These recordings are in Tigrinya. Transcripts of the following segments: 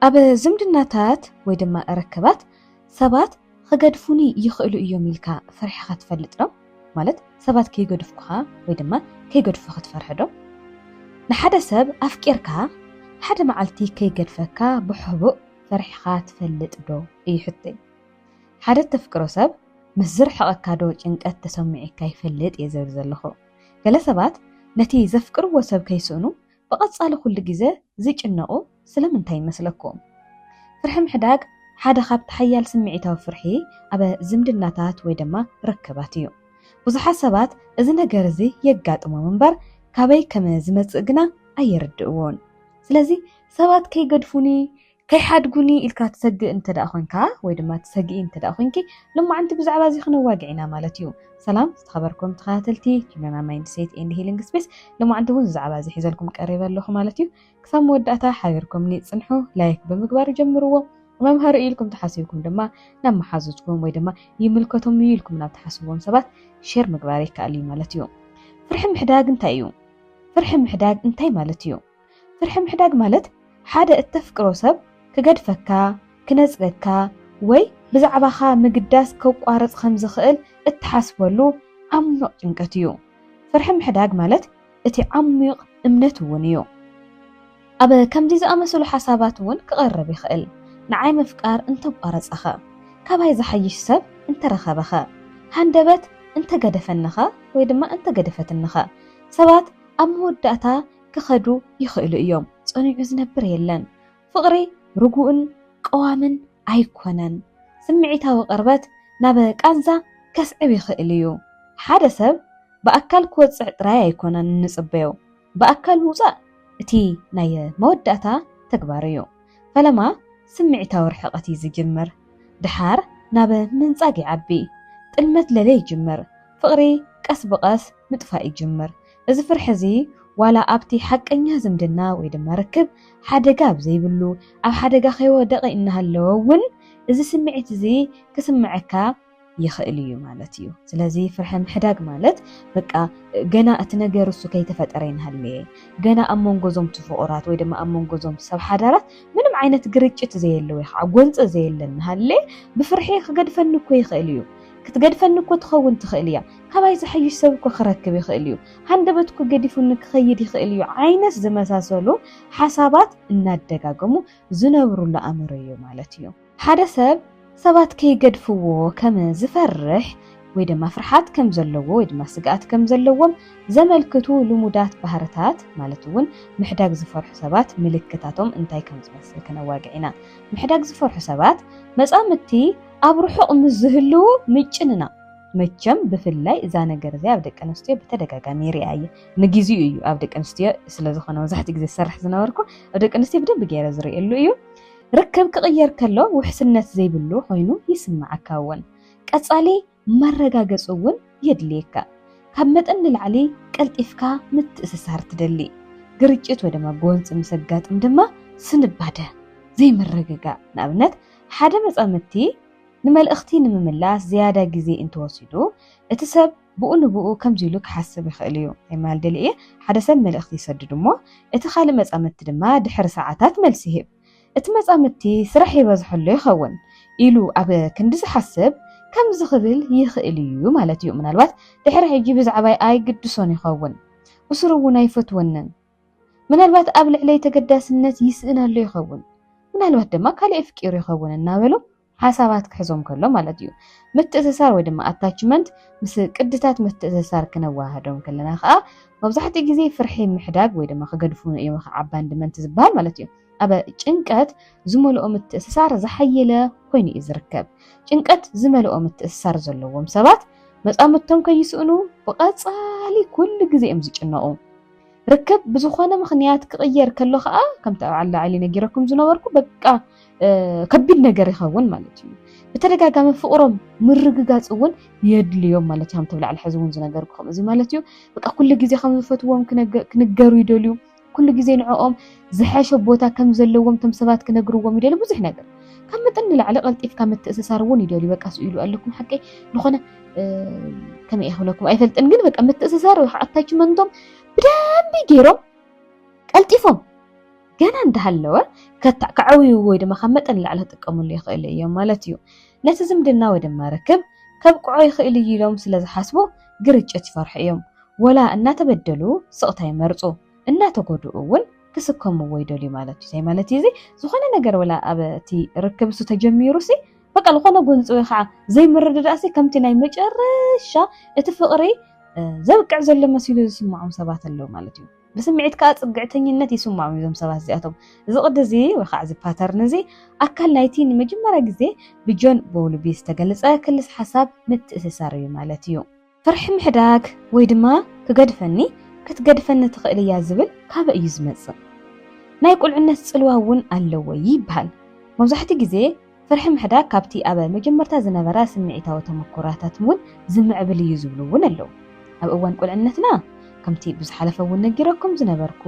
أب زمدناتات ويدما أركبات سبات خجدفوني يخلو يوميلكا فرحة تفلتنا مالت سبات كي يقدفوها ويدما كي يقدفوها تفرحدو نحدا سب أفكيركا حدا معلتي كي يقدفكا بحبو فرحة تفلتدو يحطي حدا تفكرو سب مزر حقكادو جنقات تسمعي كي يفلت يزرزلخو قال سبات نتي زفكرو وسب كيسونو بقد صالو كل جزء زيج النقو سلام انتي مسلكم فرحم حداق حدا خاب تحيال سمعيتاو فرحي أبا زمدناتات ويدما ركباتيو بزحا سبات إذن قرزي يقات منبر كابي كما زمتقنا أيردقون سلازي سبات كي قدفوني كي حادقوني إلكا تسقي انت داخوينكا ويدما تسقي انت داخوينكي لما عند بزعبازي خنو واقعنا مالتيو سلام استخبركم تخاتلتي كنا مايند سيت اند هيلينج سبيس لما عندكم زعبازي حيزلكم قريبا لكم مالتيو كسام وداتا حاجركم ني تصنحوا لايك بمقبار جمروا وممهر إلكم تحاسيبكم دما نما حازوتكم ويدما يملكتهم يلكم ناب تحاسبهم سبات شير مقباري كالي مالتيو فرح محداق انتايو فرح محداق انتاي مالتيو فرح محداق مالت حدا التفكرو سب كقدفكا كنزغكا وي بزعباخا مقداس كوقارص خمز خيل اتحاسبولو عميق جنقتيو فرح محداق مالت اتي عميق امنتونيو أبا كم دي زأمسلو حساباتون كغرب يخيل نعاي مفكار انت بقارصخا كاباي زحيش سب انت رخبخا هندبت انت قدفنخا ويدما انت قدفتنخا سبات أموداتا كخدو يخيلو ايوم صنيعو زنبر يلن فقري رجوعن قوامن أيقونن سمعتها وقربت نبأ أنزا كسب يخيليو حدا سب بأكل كوت راي يكونن نصبيو بأكل وصا تي ناي مودتا تكباريو فلما سمعتها ورحقتي زجمر دحار نبأ من صاقي عبي تلمت للي جمر فقري قس بقس متفائي جمر إذا فرحزي ولا أبتي حق أن يهزم دنا ويدما ركب حدقا بزيبلو أو حدقا خيوة دقي إنها اللوون إذا سمعت زي كسمعكا يخيليو مالتيو سلازي فرحم حداق مالت بقى جنا أتنقرسو كي تفترين هاللي جنا أمون قزوم تفقرات ويدما أمون قزوم سب حدارات منم عينة قريتش زي اللوي عقونت زي اللن هاللي بفرحي قد فنكو يخيليو كتقدفنكو تخون تخيليا كاباي زحيش سبكو خركب يخيليو هندبتكو قدفنك خيد يخيليو عينس زمساسولو حسابات እናደጋገሙ ዝነብሩላ አምሮዮ ማለትዩ ሓደ ሰብ ሰባት ከይገድፍዎ ከም ዝፈርሕ ወይ ድማ ፍርሓት ከም ዘለዎ ወይ ድማ ስጋት ከም ዘለዎም ዘመልክቱ ልሙዳት ባህርታት ማለት እውን ምሕዳግ ዝፈርሑ ሰባት ምልክታቶም እንታይ ከም ዝመስል ከነዋግዒና ምሕዳግ ዝፈርሑ ሰባት መጻምቲ ኣብ ሩሑቕ ምዝህሉ ምጭንና መቸም ብፍላይ እዛ ነገር እዚ ኣብ ደቂ ኣንስትዮ በተደጋጋሚ ሪኣየ ንግዚኡ እዩ ኣብ ደቂ ኣንስትዮ ስለዝኾነ መብዛሕትኡ ግዜ ዝሰርሕ ዝነበርኩ ኣብ ደቂ ኣንስትዮ ብደንብ ገይረ ዝሪአሉ እዩ ርክብ ክቕየር ከሎ ውሕስነት ዘይብሉ ኮይኑ ይስማዓካ እውን ቀጻሊ መረጋገጽ እውን የድልየካ ካብ መጠን ንላዕሊ ቀልጢፍካ ምትእስሳር ትደሊ ግርጭት ወይ ድማ ጎንፂ ምሰጋጥም ድማ ስንባደ ዘይመረጋጋ ንኣብነት ሓደ መጻምቲ ንመልእኽቲ ንምምላስ ዝያዳ ግዜ እንትወስዱ እቲ ሰብ ብኡ ንብኡ ከምዚሉ ክሓስብ ይኽእል እዩ ይማል ደልየ ሓደ ሰብ መልእኽቲ ይሰድድ እሞ እቲ ካልእ መጻምቲ ድማ ድሕሪ ሰዓታት መልሲ ይህብ እቲ መጻምቲ ስራሕ ይበዝሐሉ ይኸውን ኢሉ ኣብ ክንዲ ዝሓስብ ከም ዝኽብል ይኽእል እዩ ማለት እዩ ምናልባት ድሕሪ ሕጂ ብዛዕባይ ኣይግድሶን ይኸውን እስሩ እውን ኣይፈትወንን ምናልባት ኣብ ልዕለይ ተገዳስነት ይስእናሉ ይኸውን ምናልባት ድማ ካልእ ፍቂሩ ይኸውን እናበሉ حسابات كحزوم كله مالتيو متأسسار ويدما اتاتشمنت مس قدتات متأسسار كنواهدهم كلنا خا مبزحت جزي فرحي محداق ويدما خقدفون ايما عبان دمنت زبال مالتيو ابا ጭንቀት زملؤ متأسسار زحيله ኮይኑ ይዝርከብ ጭንቀት زملؤ متأسسار ዘለዎም ሰባት መጻምቶም ከይስኡኑ በቀጻሊ ኩሉ ግዜ ዝጭነቁ ርክብ ብዙኾነ ምኽንያት ክቕየር ከሎ ኸኣ ከም ተዓላ ዓሊ ነጊረኩም ዝነበርኩ በቃ ከቢድ ነገር ይኸውን ማለት እዩ በተደጋጋሚ ፍቅሮም ምርግጋጽ እውን የድልዮም ማለት እዩ ተብላዕል ሕዝውን ዝነገርኩ ከምዚ ማለት እዩ በቃ ኩሉ ግዜ ከም ዝፈትዎም ክነገሩ ይደልዩ ኩሉ ግዜ ንዕኦም ዝሓሸ ቦታ ከም ዘለዎም ተም ሰባት ክነግርዎም ይደልዩ ብዙሕ ነገር ከም መጠን ንላዕሊ ቀልጢፍካ ምትእስሳር እውን ይደልዩ በቃ ስኢሉ ኣለኩም ሓቂ ዝኾነ ከመ ይኽለኩም ኣይፈልጥን ግን በቃ ምትእስሳር ኣታችመንቶም بدم بيجيرو قلتيفهم ገና እንዳሃለወ ከዓውዩ ወይ ድማ ካብ መጠን ላዕሊ ክጥቀሙሉ ይኽእል እዮም ማለት እዩ ነቲ ዝምድና ወይ ድማ ርክብ ከብቅዖ ይኽእል እዩ ኢሎም ስለዝሓስቡ ግርጭት ይፈርሑ እዮም ወላ እናተበደሉ ስቕታ ይመርፁ እናተጎድኡ እውን ክስከምዎ ይደልዩ ማለት እዩ ማለት እዩ ዝኾነ ነገር ወላ ኣብ እቲ ርክብ እሱ ተጀሚሩ ሲ በቃ ዝኾነ ጎንፂ ወይ ከዓ ዘይምርድዳእሲ ከምቲ ናይ መጨረሻ እቲ ፍቕሪ ዘብቅዕ ዘሎ መሲሉ ዝስምዖም ሰባት ኣለዉ ማለት እዩ ብስምዒት ከዓ ፅግዕተኝነት ይስምዖም እዞም ሰባት እዚኣቶም እዚ ቅዲ እዚ ወይ ከዓ እዚ ፓተርን እዚ ኣካል ናይቲ ንመጀመርያ ግዜ ብጆን ቦውልቢ ዝተገለፀ ክልስ ሓሳብ ምትእስሳር እዩ ማለት እዩ ፍርሒ ምሕዳግ ወይ ድማ ክገድፈኒ ክትገድፈኒ ትኽእል እያ ዝብል ካብ እዩ ዝመጽእ ናይ ቁልዕነት ጽልዋ እውን ኣለዎ ይበሃል መብዛሕትኡ ግዜ ፍርሒ ምሕዳግ ካብቲ ኣብ መጀመርታ ዝነበራ ስምዒታዊ ተመኩራታት እውን ዝምዕብል እዩ ዝብሉ እውን ኣለዉ ኣብ እዋን ቁልዕነትና ከምቲ ብዝሓለፈ እውን ነጊረኩም ዝነበርኩ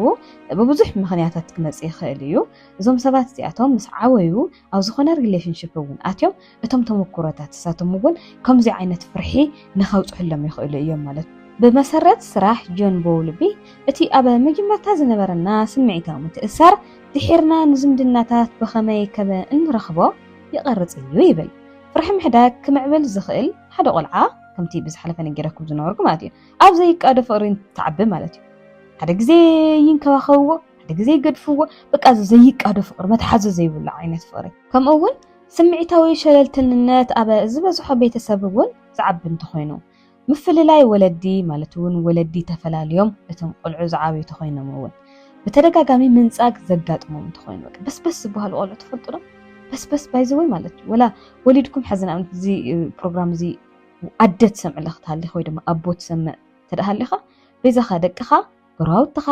ብብዙሕ ምኽንያታት ክመጽእ ይኽእል እዩ እዞም ሰባት እዚኣቶም ምስ ዓወዩ ኣብ ዝኾነ ሪሌሽንሽፕ እውን ኣትዮም እቶም ተመኩሮታት ንሳቶም እውን ከምዚ ዓይነት ፍርሒ ንኸውፅሕሎም ይኽእሉ እዮም ማለት ብመሰረት ስራሕ ጆን ቦውልቢ እቲ ኣብ መጀመርታ ዝነበረና ስምዒታዊ ምትእስሳር ድሒርና ንዝምድናታት ብኸመይ ከም እንረኽቦ ይቐርጽ እዩ ይብል ፍርሒ ምሕዳግ ክምዕብል ዝኽእል ሓደ ቆልዓ ከምቲ ብዝሓለፈ ነጊረኩም ዝነበርኩ ማለት እዩ ኣብ ዘይቃዶ ፍቕሪ ተዓቢ ማለት እዩ ሓደ ግዜ ይንከባኸብዎ ሓደ ግዜ ይገድፍዎ በቃ ዘይቃዶ ፍቕሪ መትሓዚ ዘይብሉ ዓይነት ፍቕሪ ከምኡውን ስምዒታዊ ሸለልተልነት ኣብ ዝበዝሖ ቤተሰብ እውን ዝዓቢ እንተኾይኑ ምፍልላይ ወለዲ ማለት እውን ወለዲ ተፈላለዮም እቶም ቆልዑ ዝዓበዩ ተኾይኖም እውን ብተደጋጋሚ ምንጻግ ዘጋጥሞም እንተኾይኑ በስበስ ዝበሃሉ ቆልዑ ትፈልጡ ዶ በስበስ ባይዘወይ ማለት እዩ ወላ ወሊድኩም ሓዘን ኣብነት እዚ ፕሮግራም እዚ ኣደት ሰምዕ ለኽትሃሊኻ ወይ ድማ ኣቦት ሰምዕ ተደሃሊኻ ቤዛኻ ደቅኻ ጎራውትኻ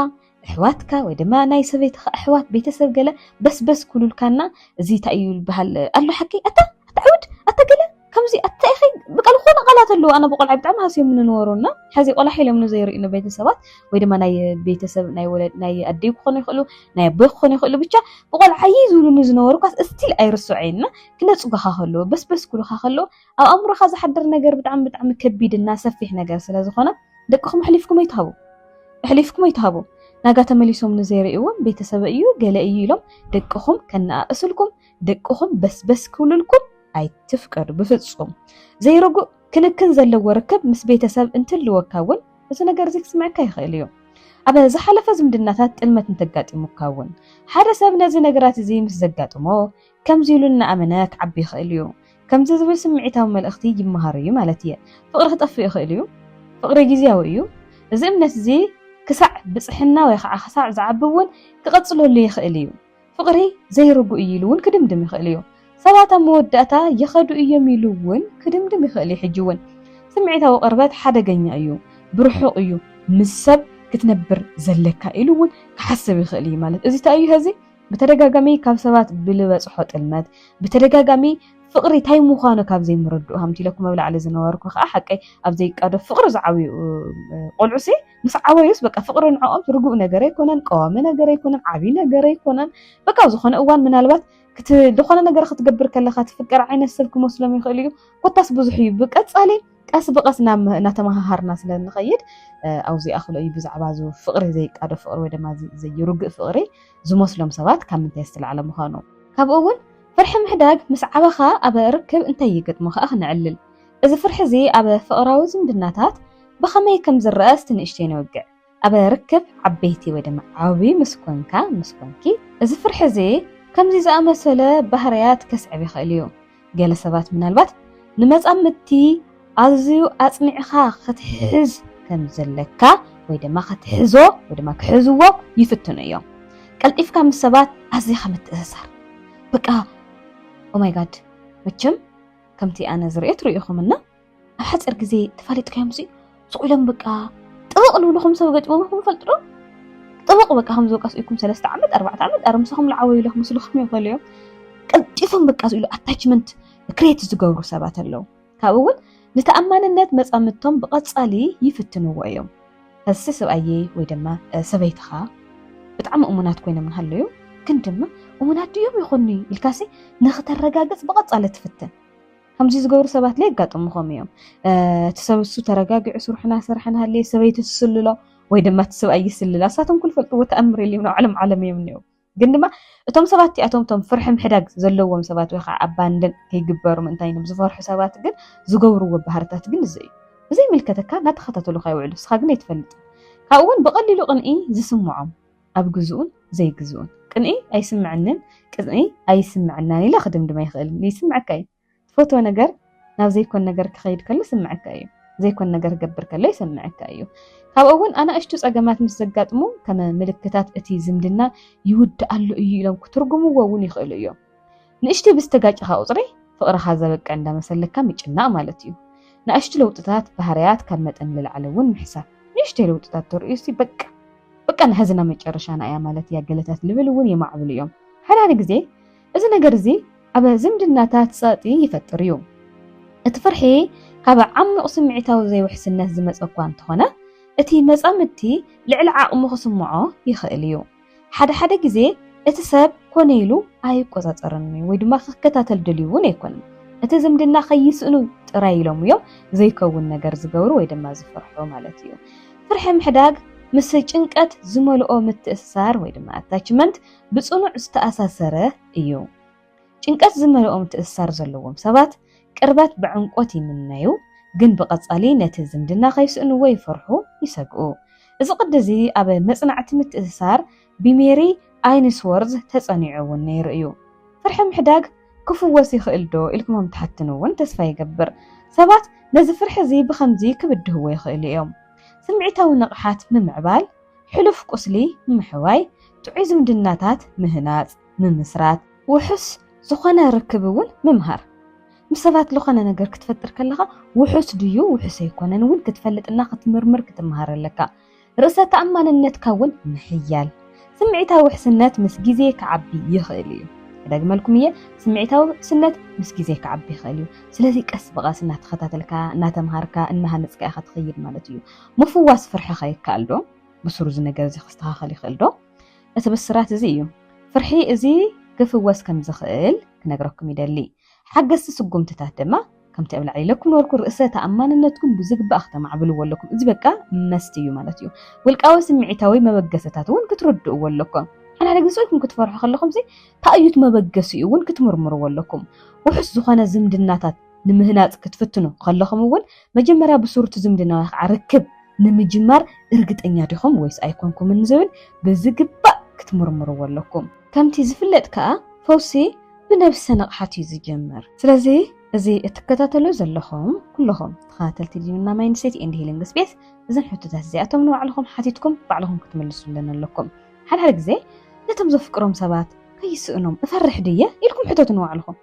ኣሕዋትካ ወይ ድማ ናይ ሰበይትኻ ኣሕዋት ቤተሰብ ገለ በስበስ ኩሉልካና እዚ እንታይ እዩ ዝበሃል ኣሎ ሓቂ ኣታዕውድ ኣተገለ ከምዚ ኣታኢኺ ብቃል ዝኾነ ቃላት ኣለዉ ኣነ ብቆልዓይ ብጣዕሚ ሃስዮም ንነበሩና ሕዚ ቆልዓ ኢሎም ንዘይርእዩ ቤተሰባት ወይ ድማ ናይ ቤተሰብ ናይ ወለድ ናይ ኣደይ ክኾኑ ይኽእሉ ናይ ኣቦይ ክኾኑ ይኽእሉ ብቻ ብቆልዓይ ዝብሉኒ ዝነበሩ ኳስ እስቲል ኣይርስዑይና ክነፅጉኻ ከለዉ በስበስ ኩሉኻ ከለዉ ኣብ ኣእምሮኻ ዝሓድር ነገር ብጣዕሚ ከቢድና ሰፊሕ ነገር ስለ ዝኾነ ደቅኹም ኣሕሊፍኩም ኣይትሃቡ ናጋ ተመሊሶም ንዘይርእይዎም ቤተሰብ እዩ ገለ እዩ ኢሎም ደቅኹም ከነኣእስልኩም ደቅኹም በስበስ ክብሉልኩም ኣይትፍቀዱ ብፍጹም ዘይርጉእ ክንክን ዘለዎ ርክብ ምስ ቤተሰብ እንትልወካ እውን እዚ ነገር እዚ ክስምዐካ ይኽእል እዩ ኣብ ዝሓለፈ ዝምድናታት ጥልመት እንተጋጢሙካ እውን ሓደ ሰብ ነዚ ነገራት እዚ ምስ ዘጋጥሞ ከምዚ ኢሉ እናኣመነ ክዓቢ ይኽእል እዩ ከምዚ ዝብል ስምዒታዊ መልእኽቲ ይመሃር እዩ ማለት እየ ፍቕሪ ክጠፍእ ይኽእል እዩ ፍቕሪ ግዝያዊ እዩ እዚ እምነት እዚ ክሳዕ ብፅሕና ወይ ከዓ ክሳዕ ዝዓቢ እውን ክቐፅለሉ ይኽእል እዩ ፍቕሪ ዘይርጉእ እዩ ኢሉ እውን ክድምድም ይኽእል እዩ ሰባት ኣብ መወዳእታ ይኸዱ እዮም ኢሉ እውን ክድምድም ይኽእል እዩ ሕጂ እውን ስምዒታዊ ቅርበት ሓደገኛ እዩ ብርሑቕ እዩ ምስ ሰብ ክትነብር ዘለካ ኢሉ እውን ክሓስብ ይኽእል እዩ ማለት እዚ እንታይ እዩ ሕዚ ብተደጋጋሚ ካብ ሰባት ብልበፅሖ ጥልመት ብተደጋጋሚ ፍቕሪ እንታይ ምዃኑ ካብ ዘይምረድኡ ከምቲ ኢለኩም ኣብ ላዕሊ ዝነበርኩ ከዓ ሓቀይ ኣብ ዘይቃዶ ፍቕሪ ዝዓብዩ ቆልዑሲ ምስ ዓበዩስ በቃ ፍቕሪ ንዕኦም ርጉእ ነገር ኣይኮነን ቀዋሚ ነገር ኣይኮነን ዓብዪ ነገር ኣይኮነን በቃ ዝኾነ እዋን ምናልባት ዝኾነ ነገር ክትገብር ከለኻ ትፍቀር ዓይነት ሰብ ክመስሎም ይኽእል እዩ ኮታስ ብዙሕ እዩ ብቀፃሊ ቀስ ብቀስ እናተመሃሃርና ስለንኸይድ ኣብዚ ኣኽሎ እዩ ብዛዕባ ዚ ፍቕሪ ዘይቃዶ ፍቕሪ ወይ ድማ ዘይርጉእ ፍቕሪ ዝመስሎም ሰባት ካብ ምንታይ ዝተለዓለ ምዃኑ ካብኡ እውን ፍርሒ ምሕዳግ ምስ ዓበኻ ኣብ ርክብ እንታይ ይገጥሞ ከዓ ክንዕልል እዚ ፍርሒ እዚ ኣብ ፍቕራዊ ዝምድናታት ብኸመይ ከም ዝረአ እስቲ ንእሽተይ ነወግዕ ኣብ ርክብ ዓበይቲ ወይ ድማ ዓብዪ ምስ ኮንኪ እዚ ፍርሒ እዚ ከምዚ ዝኣመሰለ ባህርያት ከስዕብ ይኽእል እዩ ገለ ሰባት ምናልባት ንመፃምድቲ ኣዝዩ ኣፅኒዕኻ ክትሕዝ ከም ዘለካ ወይ ድማ ክትሕዞ ወይ ድማ ክሕዝዎ ይፍትኑ እዮም ቀልጢፍካ ምስ ሰባት ኣዝኻ ምትእስሳር በቃ ኦማይ ጋድ መቸም ከምቲ ኣነ ዝርአት ርኢኹምና ኣብ ሓፂር ግዜ ተፋሊጥካዮም ሲ ስቑኢሎም በቃ ጥብቕ ልብልኹም ሰብ ገጢሞምኩም ይፈልጡ ዶ ጥብቕ በቃ ከም ዝወቀስ ኢኩም 3 ዓመት 4 ዓመት ኣርምስኹም ዝዓበዩ ኢሎም ምስልኹም ይኽእሉ እዮም ቀልጢፎም በቃ ዝኢሉ ኣታችመንት ክሬት ዝገብሩ ሰባት ኣለዉ ካብኡ እውን ንተኣማንነት መፃምድቶም ብቐፃሊ ይፍትንዎ እዮም እዚ ሰብኣየ ወይ ድማ ሰበይትኻ ብጣዕሚ እሙናት ኮይኖም ንሃለዩ ግን ድማ እሙናት ድዮም ይኾኑ ኢልካሲ ንኽተረጋግፅ ብቐፃሊ ትፍትን ከምዚ ዝገብሩ ሰባት ላይ ይጋጥሙኹም እዮም እቲ ሰብ እሱ ተረጋጊዑ ስርሕና ሃለየ ሰበይቲ ትስልሎ ወይ ድማ እቲ ሰብኣይ ይስልላ እሳቶም ኩሉ ፈልጥዎ ተኣምር የልዮም ናብ ዓለም እዮም እኒአው ግን ድማ እቶም ሰባት እቶም ፍርሒ ምሕዳግ ዘለዎም ሰባት ወይ ከዓ ኣባንደን ከይግበሩ ምንታይ እዮም ዝፈርሑ ሰባት ግን ዝገብርዎ ባህርታት ግን እዚ እዩ ብዘይ ምልከተካ ናተኸታተሉካ ይውዕሉ ንስኻ ግን ኣይትፈልጥ ካብኡ እውን ብቐሊሉ ቅንኢ ዝስምዖም ኣብ ግዝኡን ዘይግዝኡን ቅንኢ ኣይስምዐንን ቅንኢ ኣይስምዐናን ኢላ ክድምድማ ይኽእል ይስምዐካ እዩ ትፈትዎ ነገር ናብ ዘይኮን ነገር ክኸይድ ከሎ ይስምዐካ እዩ ዘይኮን ነገር ገብር ከሎ ይስምዐካ እዩ ካብኡ እውን ኣናእሽቱ ፀገማት ምስ ዘጋጥሙ ከም ምልክታት እቲ ዝምድና ይውድኣሉ እዩ ኢሎም ክትርጉምዎ እውን ይኽእሉ እዮም ንእሽቲ ብዝተጋጭኻ ቁፅሪ ፍቕርኻ ዘበቀ እንዳመሰለካ ምጭናቕ ማለት እዩ ንኣሽቱ ለውጥታት ባህርያት ካብ መጠን ልዕለ እውን ምሕሳብ ንእሽተይ ለውጥታት ተርእዩሲ በቃ ንሕዝና መጨረሻና እያ ማለት እያ ገለታት ልብል እውን የማዕብሉ እዮም ሓዳደ ግዜ እዚ ነገር እዚ ኣብ ዝምድናታት ፀቕጢ ይፈጥር እዩ እቲ ፍርሒ ካብ ዓሚቕ ስምዒታዊ ዘይውሕስነት ዝመፀ እኳ እንተኾነ እቲ መፃምድቲ ልዕሊ ዓቕሙ ክስምዖ ይኽእል እዩ ሓደ ግዜ እቲ ሰብ ኮነ ኢሉ ኣይቆፃፀርን ወይ ድማ ክከታተል ደልዩ እውን ኣይኮነን እቲ ዝምድና ከይስእኑ ጥራይ ኢሎም እዮም ዘይከውን ነገር ዝገብሩ ወይ ድማ ዝፈርሑ ማለት እዩ ፍርሒ ምሕዳግ ምስ ጭንቀት ዝመልኦ ምትእስሳር ወይ ድማ ኣታችመንት ብፅኑዕ ዝተኣሳሰረ እዩ ጭንቀት ዝመልኦ ምትእስሳር ዘለዎም ሰባት ቅርበት ብዕንቆት ይምነዩ ግን ብቐፃሊ ነቲ ዝምድና ከይስእንዎ ይፈርሑ ይሰግኡ እዚ ቅዲ እዚ ኣብ መፅናዕቲ ምትእስሳር ብሜሪ ኣይንስወርዝ ተፀኒዑ እውን ነይሩ እዩ ፍርሒ ምሕዳግ ክፍወስ ይኽእል ዶ ኢልኩሞም ትሓትኑ እውን ተስፋ ይገብር ሰባት ነዚ ፍርሒ እዚ ብከምዚ ክብድህዎ ይኽእሉ እዮም ስምዒታዊ ንቕሓት ምምዕባል ሕሉፍ ቁስሊ ምሕዋይ ጥዑይ ዝምድናታት ምህናፅ ምምስራት ውሑስ ዝኾነ ርክብ እውን ምምሃር ምስ ሰባት ዝኾነ ነገር ክትፈጥር ከለኻ ውሑስ ድዩ ውሑስ ኣይኮነን እውን ክትፈልጥና ክትምርምር ክትምሃር ኣለካ ርእሰ ተኣማንነትካ እውን ምሕያል ስምዒታዊ ውሕስነት ምስ ግዜ ክዓቢ ይኽእል እዩ ደግመልኩም እየ ስምዒታዊ ውሕስነት ምስ ግዜ ክዓቢ ይኽእል እዩ ስለዚ ቀስ በቐስ እናተኸታተልካ እናተምሃርካ እናሃነፅካ ኢኻ ትኸይድ ማለት እዩ ምፍዋስ ፍርሒ ከይከኣል ዶ ብስሩ እዚ ነገር እዚ ክስተኻኸል ይኽእል ዶ እቲ ብስራት እዚ እዩ ፍርሒ እዚ ክፍወስ ከም ዝኽእል ክነግረኩም ይደሊ ሓገዝቲ ስጉምትታት ድማ ከምቲ ኣብ ላዕሊ ኢለኩም ነበርኩ ርእሰ ተኣማንነትኩም ብዝግባእ ክተማዕብልዎ ኣለኩም እዚ በቃ መስት እዩ ማለት እዩ ውልቃዊ ስምዒታዊ መበገስታት እውን ክትርድእዎ ኣለኩም ሓዳደ ግዜ ኢልኩም ክትፈርሑ ከለኹም ታእዩት መበገሲኡ እውን ክትምርምርዎ ኣለኩም ውሑስ ዝኾነ ዝምድናታት ንምህናፅ ክትፍትኑ ከለኹም እውን መጀመርያ ብስሩቲ ዝምድና ወይ ከዓ ርክብ ንምጅማር እርግጠኛ ዲኹም ወይስ ኣይኮንኩምን ዝብል ብዝግባእ ክትምርምርዎ ኣለኩም ከምቲ ዝፍለጥ ከዓ ፈውሲ ብነብሰ ነቕሓት እዩ ዝጀምር ስለዚ እዚ እትከታተሉ ዘለኹም ኩልኹም ተኸታተልቲ ዲንና ማይንድሴት ኤንድ ሂሊንግ ስፔስ እዘን ሕቶታት እዚኣቶም ንባዕልኹም ሓቲትኩም ባዕልኹም ክትመልሱልን ኣለኩም ሓድሓደ ግዜ ነቶም ዘፍቅሮም ሰባት ከይስእኖም እፈርሕ ድየ ኢልኩም ሕቶት ንባዕልኹም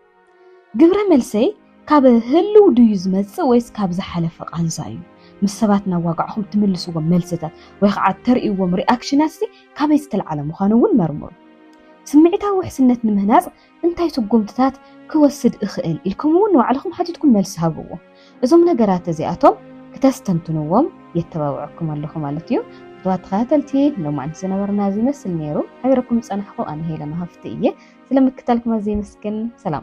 ግብረ መልሰይ ካብ ህልው ድዩ ዝመፅእ ወይስ ካብ ዝሓለፈ ቃንሳ እዩ ምስ ሰባት እናዋጋዕኹም ትምልስዎም መልስታት ወይ ከዓ ተርእይዎም ሪኣክሽናት ካበይ ዝተለዓለ ምዃኑ እውን መርምሩ ስምዒታዊ ውሕስነት ንምህናፅ እንታይ ስጉምትታት ክወስድ እኽእል ኢልኩም እውን ንባዕልኹም ሓቲትኩም መልሲ ሃብዎ እዞም ነገራት እዚኣቶም ክተስተንትንዎም የተባብዐኩም ኣለኹ ማለት እዩ ضوات خاتلتي لو ما عندنا برنامج يمثل نيرو حيركم صنحكم انا هي لما هفتي سلامك تالكم زي مسكن سلام